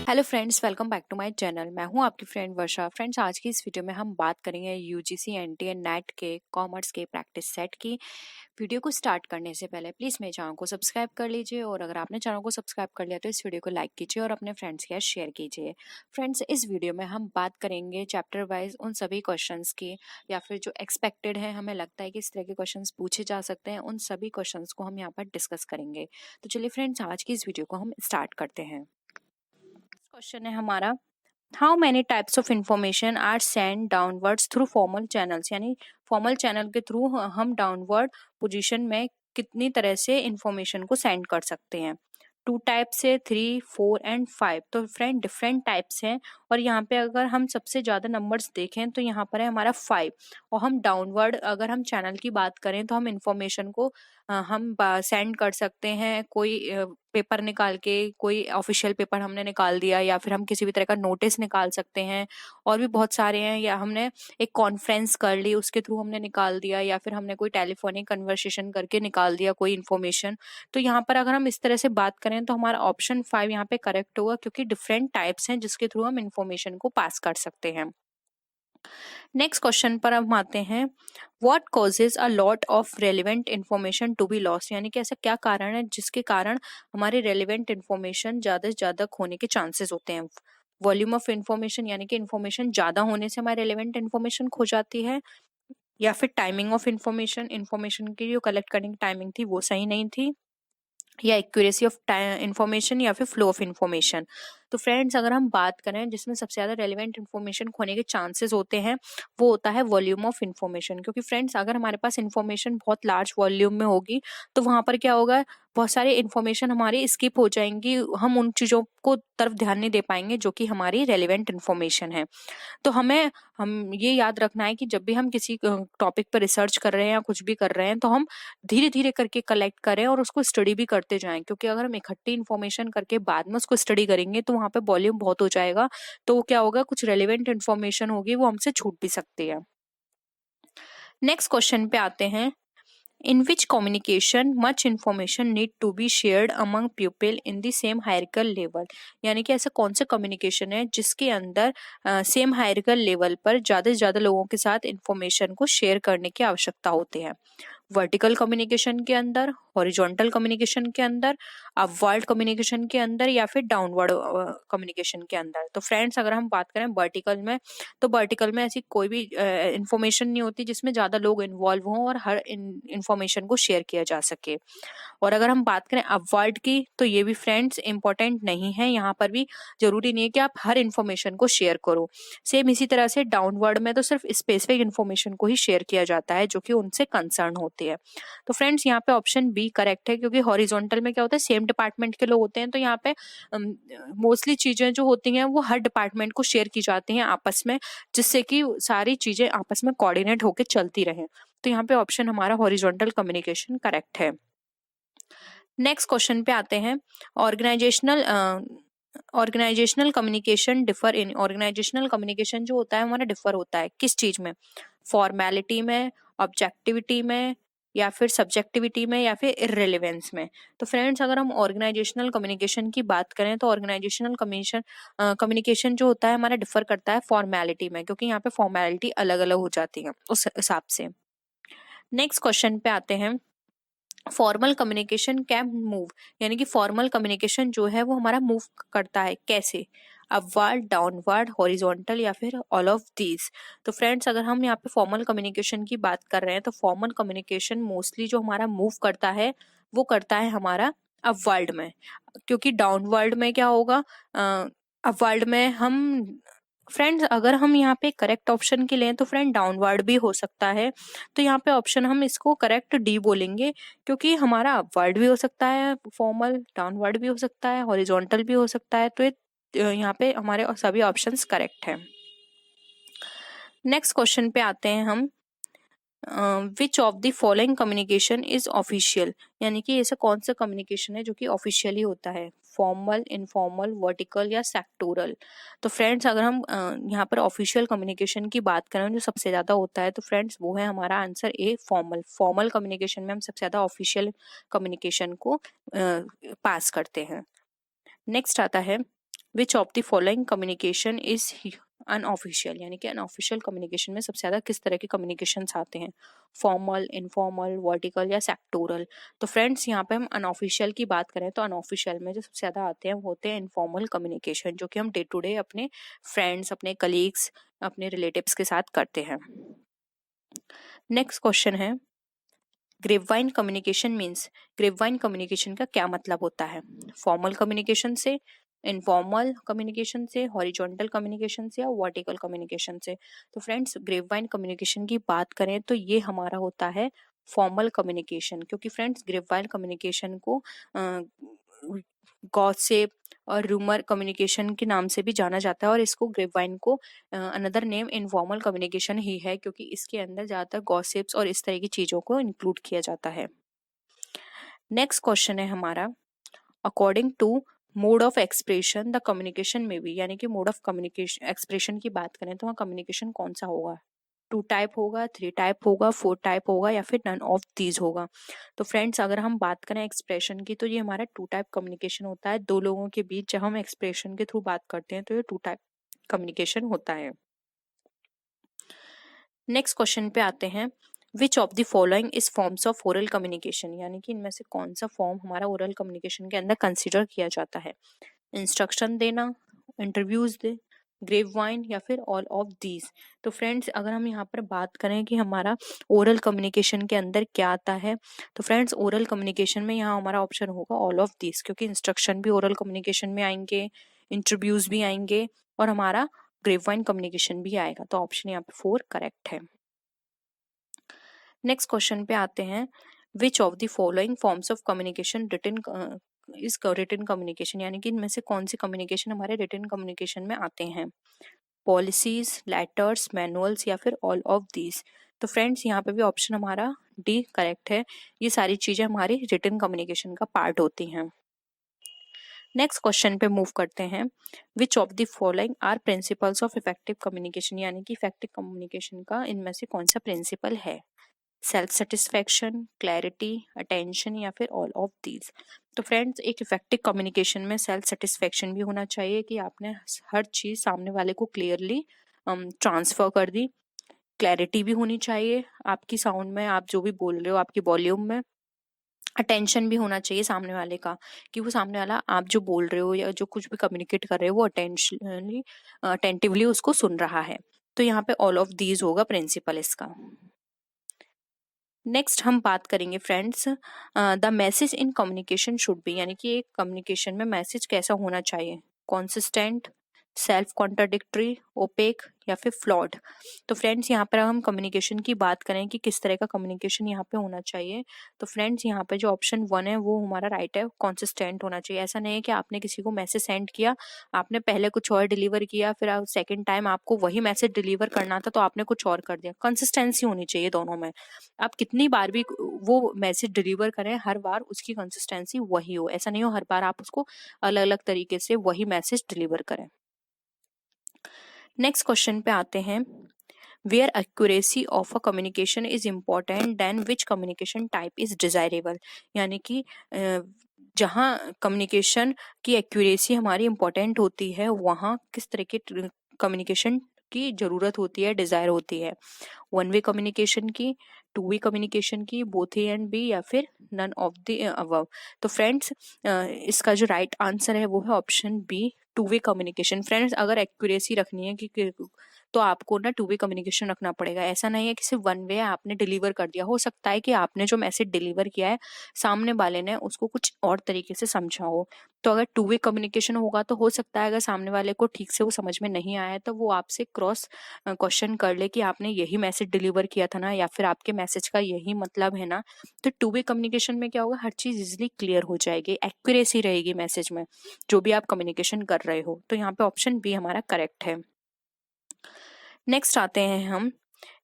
Hello friends, welcome back to my channel. मैं हूं आपकी फ्रेंड वर्षा। फ्रेंड्स, आज की इस वीडियो में हम बात करेंगे यूजीसी एनटी एंड नेट के कॉमर्स के प्रैक्टिस सेट की। वीडियो को स्टार्ट करने से पहले प्लीज़ मेरे चैनल को सब्सक्राइब कर लीजिए, और अगर आपने चैनल को सब्सक्राइब कर लिया तो इस वीडियो को लाइक कीजिए और अपने फ्रेंड्स के साथ शेयर कीजिए। फ्रेंड्स, इस वीडियो में हम बात करेंगे चैप्टर वाइज उन सभी क्वेश्चन की, या फिर जो एक्सपेक्टेड है, हमें लगता है कि इस तरह के क्वेश्चन पूछे जा सकते हैं, उन सभी क्वेश्चन को हम यहाँ पर डिस्कस करेंगे। तो चलिए फ्रेंड्स, आज की इस वीडियो को हम स्टार्ट करते हैं। क्वेश्चन है हमारा, how many types of information are send downwards through formal channels. यानी फॉर्मल चैनल के थ्रू हम डाउनवर्ड पोजीशन में कितनी तरह से इंफॉर्मेशन को सेंड कर सकते हैं। 2 टाइप्स है, 3, 4 एंड 5। तो फ्रेंड डिफरेंट टाइप्स हैं, और यहाँ पे अगर हम सबसे ज़्यादा नंबर्स देखें तो यहाँ पर है हमारा 5। और हम डाउनवर्ड अगर हम चैनल की बात करें तो हम इंफॉर्मेशन को हम सेंड कर सकते हैं। कोई पेपर निकाल के, कोई ऑफिशियल पेपर हमने निकाल दिया, या फिर हम किसी भी तरह का नोटिस निकाल सकते हैं। और भी बहुत सारे हैं, या हमने एक कॉन्फ्रेंस कर ली, उसके थ्रू हमने निकाल दिया, या फिर हमने कोई टेलीफोनिक कन्वर्सेशन करके निकाल दिया कोई इन्फॉर्मेशन। तो यहाँ पर अगर हम इस तरह से बात करें तो हमारा ऑप्शन 5 यहाँ पे करेक्ट होगा, क्योंकि डिफरेंट टाइप्स हैं जिसके थ्रू हम इन्फॉर्मेशन को पास कर सकते हैं। नेक्स्ट क्वेश्चन पर हम आते हैं, what causes a lot of relevant information to be lost. यानी कि ऐसा क्या कारण है जिसके कारण हमारे रेलिवेंट इन्फॉर्मेशन ज्यादा से ज्यादा खोने के चांसेस होते हैं। वॉल्यूम ऑफ इन्फॉर्मेशन, यानी कि इन्फॉर्मेशन ज्यादा होने से हमारी रेलिवेंट इन्फॉर्मेशन खो जाती है, या फिर टाइमिंग ऑफ इन्फॉर्मेशन, इन्फॉर्मेशन की जो कलेक्ट करने की टाइमिंग थी वो सही नहीं थी, या एक्यूरेसी ऑफ इन्फॉर्मेशन, या फिर फ्लो ऑफ इन्फॉर्मेशन। तो फ्रेंड्स, अगर हम बात करें जिसमें सबसे ज्यादा रेलिवेंट इन्फॉर्मेशन खोने के चांसेस होते हैं, वो होता है वॉल्यूम ऑफ इन्फॉर्मेशन। क्योंकि फ्रेंड्स, अगर हमारे पास इन्फॉर्मेशन बहुत लार्ज वॉल्यूम में होगी तो वहां पर क्या होगा, बहुत सारी इन्फॉर्मेशन हमारी स्किप हो जाएंगी। हम उन चीजों को तरफ ध्यान नहीं दे पाएंगे जो कि हमारी रेलिवेंट इन्फॉर्मेशन है। तो हम ये याद रखना है कि जब भी हम किसी टॉपिक पर रिसर्च कर रहे हैं या कुछ भी कर रहे हैं, तो हम धीरे धीरे करके कलेक्ट करें और उसको स्टडी भी करते जाएं। क्योंकि अगर हम इकट्ठी इन्फॉर्मेशन करके बाद में उसको स्टडी करेंगे तो वहां पे वॉल्यूम बहुत हो जाएगा, तो क्या होगा, कुछ रेलिवेंट इन्फॉर्मेशन होगी वो हमसे छूट भी सकती है। नेक्स्ट क्वेश्चन पे आते हैं, in which communication much information need to be shared among people in the same hierarchical level। यानी कि ऐसा कौन सा कम्युनिकेशन है जिसके अंदर सेम हायरार्किकल लेवल पर ज्यादा से ज्यादा लोगों के साथ इंफॉर्मेशन को शेयर करने की आवश्यकता होती है। वर्टिकल कम्युनिकेशन के अंदर, हॉरिजॉन्टल कम्युनिकेशन के अंदर, अपवर्ड कम्युनिकेशन के अंदर, या फिर डाउनवर्ड कम्युनिकेशन के अंदर। तो फ्रेंड्स, अगर हम बात करें वर्टिकल में, तो वर्टिकल में ऐसी कोई भी इंफॉर्मेशन नहीं होती जिसमें ज्यादा लोग इन्वॉल्व हों और हर इंफॉर्मेशन को शेयर किया जा सके। और अगर हम बात करें अपवर्ड की, तो ये भी फ्रेंड्स इंपॉर्टेंट नहीं है। यहाँ पर भी जरूरी नहीं है कि आप हर इंफॉर्मेशन को शेयर करो। सेम इसी तरह से डाउनवर्ड में तो सिर्फ स्पेसिफिक इंफॉर्मेशन को ही शेयर किया जाता है जो कि उनसे कंसर्न होती है। तो फ्रेंड्स, यहाँ पे ऑप्शन बी करेक्ट है, क्योंकि हॉरिजॉन्टल में क्या होता है, सेम डिपार्टमेंट के लोग होते हैं, तो यहाँ पे मोस्टली चीजें जो होती हैं वो हर डिपार्टमेंट को शेयर की जाती हैं आपस में, जिससे कि सारी चीजें आपस में कोऑर्डिनेट होकर चलती रहें। तो यहाँ पे ऑप्शन हमारा हॉरिजॉन्टल कम्युनिकेशन करेक्ट है। नेक्स्ट क्वेश्चन पे आते हैं, organisational communication differ in. Organisational communication जो होता है हमारा डिफर होता है किस चीज में, फॉर्मेलिटी में, ऑब्जेक्टिविटी में, या फिर सब्जेक्टिविटी में, या फिर इररिलेवेंस में। तो फ्रेंड्स, अगर हम ऑर्गेनाइजेशनल कम्युनिकेशन की बात करें तो ऑर्गेनाइजेशनल कम्युनिकेशन जो होता है हमारा डिफर करता है फॉर्मेलिटी में, क्योंकि यहाँ पे फॉर्मेलिटी अलग अलग हो जाती है उस हिसाब से। नेक्स्ट क्वेश्चन पे आते हैं, फॉर्मल कम्युनिकेशन कैन मूव। यानी कि फॉर्मल कम्युनिकेशन जो है वो हमारा मूव करता है कैसे, अपवर्ड, डाउनवर्ड, हॉरिजॉन्टल, या फिर ऑल ऑफ दीज। तो फ्रेंड्स, अगर हम यहाँ पे फॉर्मल कम्युनिकेशन की बात कर रहे हैं तो फॉर्मल कम्युनिकेशन मोस्टली जो हमारा मूव करता है वो करता है हमारा अपवर्ड में। क्योंकि डाउनवर्ड में क्या होगा, अपवर्ड में हम, फ्रेंड्स अगर हम यहाँ पे करेक्ट ऑप्शन के लें तो फ्रेंड डाउनवर्ड भी हो सकता है। तो यहाँ पे ऑप्शन हम इसको करेक्ट डी बोलेंगे, क्योंकि हमारा अपवर्ड भी हो सकता है फॉर्मल, डाउनवर्ड भी हो सकता है, हॉरिजॉन्टल भी हो सकता है। तो ये यहाँ पे हमारे सभी ऑप्शंस करेक्ट है। नेक्स्ट क्वेश्चन पे आते हैं हम, विच of the following communication is official. यानी कि ऐसा कौन सा कम्युनिकेशन है जो कि ऑफिशियली होता है, फॉर्मल, इनफॉर्मल, वर्टिकल, या सेक्टोरल। तो फ्रेंड्स, अगर हम यहाँ पर ऑफिशियल कम्युनिकेशन की बात करें जो सबसे ज्यादा होता है, तो फ्रेंड्स वो है हमारा answer A, formal. Formal communication में हम सबसे ज्यादा ऑफिशियल कम्युनिकेशन को पास करते हैं। नेक्स्ट आता है, विच of the following communication is unofficial, यानी कि अनऑफिशियल कम्युनिकेशन में सबसे ज़्यादा किस तरह के कम्युनिकेशंस आते हैं, फॉर्मल, इनफॉर्मल, वर्टिकल या सेक्टोरल। तो फ्रेंड्स यहाँ पे हम अनऑफिशियल की बात करें तो अनऑफिशियल में जो सबसे ज़्यादा आते हैं वो होते हैं इनफॉर्मल कम्युनिकेशन, जो कि हम डे टू डे अपने फ्रेंड्स, अपने कलीग्स, अपने रिलेटिव्स के साथ करते हैं। नेक्स्ट क्वेश्चन है grapevine communication means, grapevine communication का क्या मतलब होता है, फॉर्मल कम्युनिकेशन से, इनफॉर्मल कम्युनिकेशन से, हॉरिजॉन्टल कम्युनिकेशन से या वर्टिकल कम्युनिकेशन से। तो फ्रेंड्स ग्रेपवाइन कम्युनिकेशन की बात करें तो ये हमारा होता है फॉर्मल कम्युनिकेशन, क्योंकि फ्रेंड्स ग्रेपवाइन कम्युनिकेशन को गॉसिप और रूमर कम्युनिकेशन के नाम से भी जाना जाता है, और इसको ग्रेपवाइन को अनदर नेम इनफॉर्मल कम्युनिकेशन ही है, क्योंकि इसके अंदर ज़्यादातर गॉसिप्स और इस तरह की चीज़ों को इंक्लूड किया जाता है। नेक्स्ट क्वेश्चन है हमारा according to mode of expression the communication में भी, यानी कि मोड ऑफ कम्युनिकेशन एक्सप्रेशन की बात करें तो वहाँ कम्युनिकेशन कौन सा होगा, 2 टाइप होगा, 3 टाइप होगा, 4 टाइप होगा या फिर नन ऑफ दीज होगा। तो फ्रेंड्स अगर हम बात करें एक्सप्रेशन की तो ये हमारा 2 टाइप कम्युनिकेशन होता है, दो लोगों के बीच जब हम एक्सप्रेशन के थ्रू बात करते हैं तो ये 2 टाइप कम्युनिकेशन होता है। नेक्स्ट क्वेश्चन पे आते हैं which of the following is forms of oral communication, यानी कि इनमें से कौन सा फॉर्म हमारा ओरल कम्युनिकेशन के अंदर कंसिडर किया जाता है, इंस्ट्रक्शन देना, इंटरव्यूज दे, ग्रेपवाइन या फिर ऑल ऑफ दीज। तो फ्रेंड्स अगर हम यहाँ पर बात करें कि हमारा ओरल कम्युनिकेशन के अंदर क्या आता है, तो फ्रेंड्स ओरल कम्युनिकेशन में यहाँ हमारा ऑप्शन होगा ऑल ऑफ दीज, क्योंकि इंस्ट्रक्शन भी ओरल कम्युनिकेशन में आएंगे, इंटरव्यूज भी आएंगे और हमारा ग्रेपवाइन कम्युनिकेशन भी आएगा। तो ऑप्शन यहाँ पे 4 करेक्ट है। नेक्स्ट क्वेश्चन पे आते हैं which of the following forms of communication written is written communication, यानी कि इनमें से कौन सी कम्युनिकेशन हमारे रिटन कम्युनिकेशन में आते हैं, पॉलिसीज, लेटर्स, मैनुअल्स या फिर ऑल ऑफ दीज। तो फ्रेंड्स यहाँ पे भी ऑप्शन हमारा डी करेक्ट है, ये सारी चीजें हमारी रिटन कम्युनिकेशन का पार्ट होती हैं। नेक्स्ट क्वेश्चन पे मूव करते हैं which of the following are principles of effective communication, यानी कि इफेक्टिव कम्युनिकेशन का इनमें से कौन सा प्रिंसिपल है, सेल्फ सेटिस्फैक्शन, क्लैरिटी, अटेंशन या फिर ऑल ऑफ दीज। तो फ्रेंड्स एक इफेक्टिव कम्युनिकेशन में सेल्फ सेटिस्फैक्शन भी होना चाहिए कि आपने हर चीज सामने वाले को क्लियरली ट्रांसफर कर दी, क्लैरिटी भी होनी चाहिए आपकी साउंड में, आप जो भी बोल रहे हो आपकी वॉल्यूम में, अटेंशन भी होना चाहिए सामने वाले का कि वो सामने वाला आप जो बोल रहे हो या जो कुछ भी कम्युनिकेट कर रहे हो वो अटेंटिवली उसको सुन रहा है। तो यहाँ पे ऑल ऑफ दीज होगा प्रिंसिपल इसका। नेक्स्ट हम बात करेंगे friends the message in communication should be, यानी कि एक कम्युनिकेशन में मैसेज कैसा होना चाहिए, कॉन्सिस्टेंट, सेल्फ कॉन्ट्राडिक्टरी, ओपेक या फिर फ्लॉड। तो फ्रेंड्स यहाँ पर हम कम्युनिकेशन की बात करें कि किस तरह का कम्युनिकेशन यहाँ पे होना चाहिए, तो फ्रेंड्स यहाँ पे जो ऑप्शन 1 है वो हमारा राइट है, कॉन्सिस्टेंट होना चाहिए। ऐसा नहीं है कि आपने किसी को मैसेज सेंड किया, आपने पहले कुछ और डिलीवर किया, फिर सेकेंड टाइम आपको वही मैसेज डिलीवर करना था तो आपने कुछ और कर दिया। कंसिस्टेंसी होनी चाहिए दोनों में, आप कितनी बार भी वो मैसेज डिलीवर करें हर बार उसकी कंसिस्टेंसी वही हो, ऐसा नहीं हो हर बार आप उसको अलग अलग तरीके से वही मैसेज डिलीवर करें। नेक्स्ट क्वेश्चन पे आते हैं where accuracy of a communication is important then which communication type is desirable, यानी कि जहाँ कम्युनिकेशन की एक्यूरेसी हमारी इम्पोर्टेंट होती है वहाँ किस तरह के कम्युनिकेशन की जरूरत होती है, डिजायर होती है, 1 वे कम्युनिकेशन की, 2 वे कम्युनिकेशन की, बोथ ए एंड बी या फिर नन ऑफ द अबव। तो फ्रेंड्स इसका जो राइट आंसर है वो है option B, 2 way communication. Friends अगर एक्यूरेसी रखनी है कि तो आपको ना 2 वे कम्युनिकेशन रखना पड़ेगा, ऐसा नहीं है कि सिर्फ 1 वे आपने डिलीवर कर दिया। हो सकता है कि आपने जो मैसेज डिलीवर किया है सामने वाले ने उसको कुछ और तरीके से समझा हो, तो अगर 2 वे कम्युनिकेशन होगा तो हो सकता है अगर सामने वाले को ठीक से वो समझ में नहीं आया तो वो आपसे क्रॉस क्वेश्चन कर ले कि आपने यही मैसेज डिलीवर किया था ना, या फिर आपके मैसेज का यही मतलब है ना। तो 2 वे कम्युनिकेशन में क्या होगा, हर चीज इजिली क्लियर हो जाएगी, एक्यूरेसी रहेगी मैसेज में जो भी आप कम्युनिकेशन कर रहे हो। तो यहाँ पे ऑप्शन बी हमारा करेक्ट है। नेक्स्ट आते हैं हम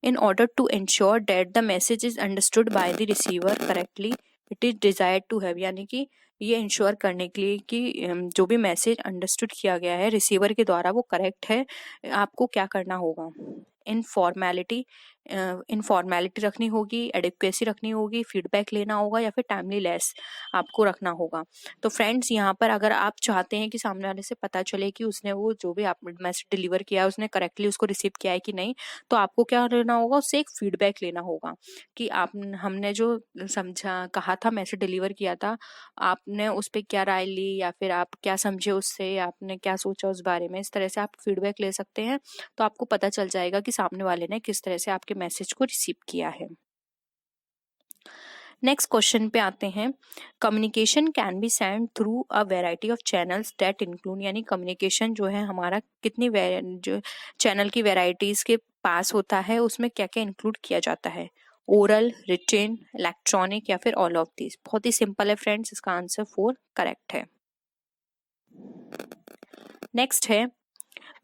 in order to ensure that the message is understood by the receiver correctly it is desired to have, यानी कि ये इंश्योर करने के लिए कि जो भी मैसेज अंडरस्टूड किया गया है रिसीवर के द्वारा वो करेक्ट है, आपको क्या करना होगा, इन फॉर्मेलिटी, इनफॉर्मेलिटी रखनी होगी, एडिक्वेसी रखनी होगी, फीडबैक लेना होगा या फिर टाइमलीनेस आपको रखना होगा। तो फ्रेंड्स यहाँ पर अगर आप चाहते हैं कि सामने वाले से पता चले कि उसने वो जो भी आप मैसेज डिलीवर किया है उसने करेक्टली उसको रिसीव किया है कि नहीं, तो आपको क्या लेना होगा, उससे एक फीडबैक लेना होगा कि आप हमने जो समझा कहा था, मैसेज डिलीवर किया था, आपने उस पर क्या राय ली या फिर आप क्या समझे उससे, आपने क्या सोचा उस बारे में। इस तरह से आप फीडबैक ले सकते हैं, तो आपको पता चल जाएगा कि सामने वाले ने किस तरह से आपके मैसेज को रिसीव किया है। नेक्स्ट क्वेश्चन पे आते हैं। Communication can be send through a variety of channels that include, यानी कम्युनिकेशन जो है हमारा कितनी जो चैनल की वेराइटीज के पास होता है, उसमें क्या क्या इंक्लूड किया जाता है, ओरल, रिटेन, इलेक्ट्रॉनिक या फिर ऑल ऑफ दिस। बहुत ही सिंपल है फ्रेंड्स, इसका आंसर 4 करेक्ट है। नेक्स्ट है,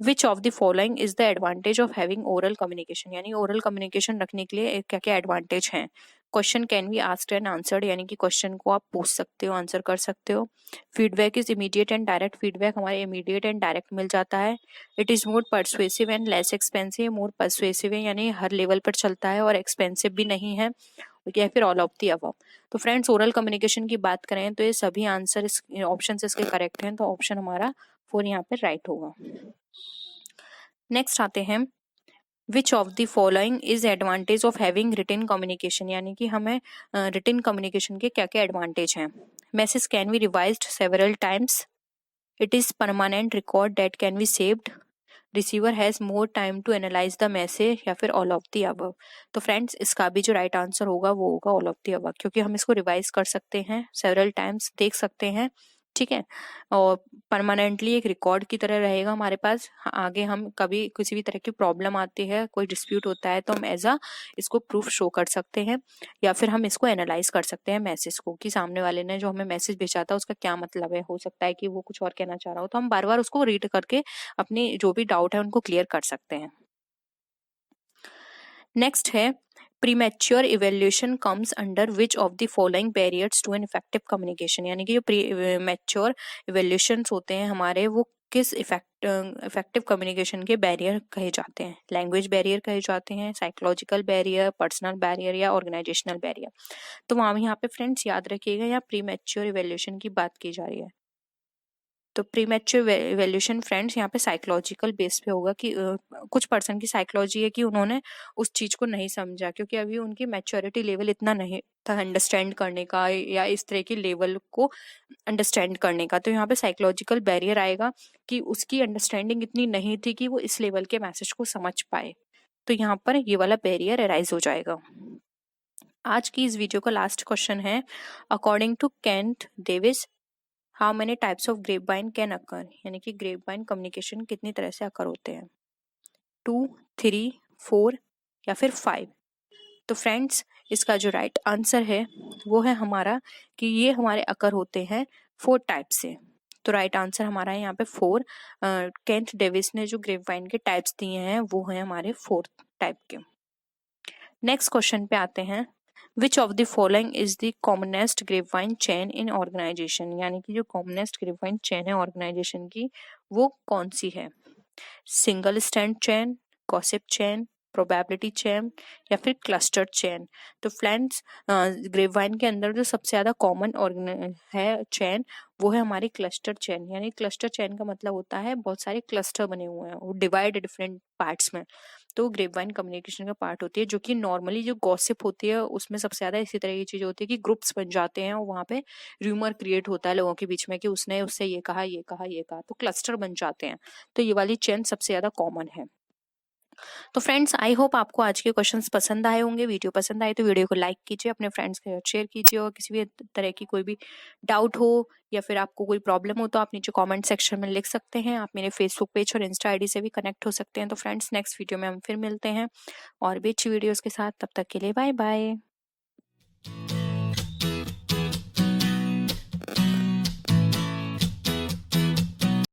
विच of the following is the advantage of having oral communication, यानी ओरल कम्युनिकेशन रखने के लिए क्या क्या एडवांटेज हैं। Question can be asked and answered, यानी कि क्वेश्चन को आप पूछ सकते हो, आंसर कर सकते हो। Feedback is immediate and direct, feedback हमारे इमीडिएट एंड डायरेक्ट मिल जाता है। It is more persuasive and less expensive, more persuasive है यानी हर लेवल पर चलता है और एक्सपेंसिव भी नहीं है, या फिर ऑल ऑफ दी अबव। तो फ्रेंड्स ओरल कम्युनिकेशन की बात करें तो ये सभी आंसर ऑप्शन इसके करेक्ट हैं, तो ऑप्शन हमारा 4 यहाँ पे राइट होगा। नेक्स्ट आते हैं, which of the following is advantage of having written communication, यानी कि हमें रिटन कम्युनिकेशन के क्या क्या एडवांटेज हैं। Message can be revised several times, it is permanent record that can be saved, receiver has more time to analyse the message, या फिर all of the above. तो फ्रेंड्स इसका भी जो राइट आंसर होगा वो होगा ऑल ऑफ द अबव, क्योंकि हम इसको रिवाइज कर सकते हैं, सेवरल टाइम्स देख सकते हैं, ठीक है, और परमानेंटली एक रिकॉर्ड की तरह रहेगा हमारे पास। आगे हम कभी किसी भी तरह की प्रॉब्लम आती है, कोई डिस्प्यूट होता है, तो हम एज इसको प्रूफ शो कर सकते हैं, या फिर हम इसको एनालाइज कर सकते हैं मैसेज को, कि सामने वाले ने जो हमें मैसेज भेजा था उसका क्या मतलब है। हो सकता है कि वो कुछ और कहना चाह रहा हो, तो हम बार बार उसको रीड करके अपनी जो भी डाउट है उनको क्लियर कर सकते हैं। नेक्स्ट है, premature evaluation comes under which of the following barriers to an effective communication, यानी कि जो प्रीमेच्योर इवेल्यूशन होते हैं हमारे, वो किस इफेक्टिव कम्युनिकेशन के बैरियर कहे जाते हैं। लैंग्वेज बैरियर कहे जाते हैं, साइकोलॉजिकल बैरियर, पर्सनल बैरियर या ऑर्गेनाइजेशनल बैरियर। तो वहाँ यहाँ पे फ्रेंड्स याद रखिएगा, यहाँ प्रीमेच्योर इवेल्यूशन की बात की जा रही है। तो प्रीमेच्योर इवैल्यूएशन फ्रेंड्स यहाँ पे साइकोलॉजिकल बेस पे होगा, कि कुछ पर्सन की साइकोलॉजी है कि उन्होंने उस चीज को नहीं समझा, क्योंकि अभी उनकी मैच्योरिटी लेवल इतना नहीं था अंडरस्टैंड करने का, या इस तरह की लेवल को अंडरस्टैंड करने का। तो यहाँ पे साइकोलॉजिकल बैरियर आएगा कि उसकी अंडरस्टैंडिंग इतनी नहीं थी कि वो इस लेवल के मैसेज को समझ पाए, तो यहाँ पर ये वाला बैरियर अराइज हो जाएगा। आज की इस वीडियो का लास्ट क्वेश्चन है, according to Kent Davis how many types of grapevine can occur, यानी कि ग्रेप वाइन कम्युनिकेशन कितनी तरह से अकर होते हैं, 2, 3, 4 या फिर 5। तो फ्रेंड्स इसका जो राइट आंसर है वो है हमारा कि ये हमारे अकर होते हैं 4 टाइप से। तो राइट आंसर हमारा है यहाँ पे 4। केंट डेविस ने जो ग्रेप वाइन के टाइप्स दिए हैं वो है हमारे 4 टाइप के। नेक्स्ट क्वेश्चन पे आते हैं, which of the following is the commonest grapevine chain in organisation, यानी कि जो कॉमनेस्ट ग्रेपवाइन चेन है ऑर्गेनाइजेशन की वो कौन सी है। Single stand chain, gossip chain, probability chain या फिर क्लस्टर चेन। तो फ्रेंड्स ग्रेपवाइन के अंदर जो सबसे ज्यादा कॉमन है चेन वो है हमारी क्लस्टर चेन, यानी क्लस्टर चेन का मतलब होता है बहुत सारे क्लस्टर बने हुए हैं, वो डिवाइड डिफरेंट पार्ट्स में। तो ग्रेपवाइन कम्युनिकेशन का पार्ट होती है, जो कि नॉर्मली जो गॉसिप होती है उसमें सबसे ज्यादा इसी तरह की चीज होती है कि ग्रुप्स बन जाते हैं और वहाँ पे र्यूमर क्रिएट होता है लोगों के बीच में कि उसने उससे ये कहा ये कहा ये कहा, तो क्लस्टर बन जाते हैं। तो ये वाली चेन सबसे ज्यादा कॉमन है। तो फ्रेंड्स आई होप आपको आज के क्वेश्चंस पसंद आए होंगे। वीडियो पसंद आए तो वीडियो को लाइक कीजिए, अपने फ्रेंड्स के साथ शेयर कीजिए, और किसी भी तरह की कोई भी डाउट हो या फिर आपको कोई प्रॉब्लम हो तो आप नीचे कमेंट सेक्शन में लिख सकते हैं। आप मेरे फेसबुक पेज और इंस्टा आईडी से भी कनेक्ट हो सकते हैं। तो फ्रेंड्स नेक्स्ट वीडियो में हम फिर मिलते हैं और भी अच्छी वीडियोस के साथ, तब तक के लिए बाय बाय।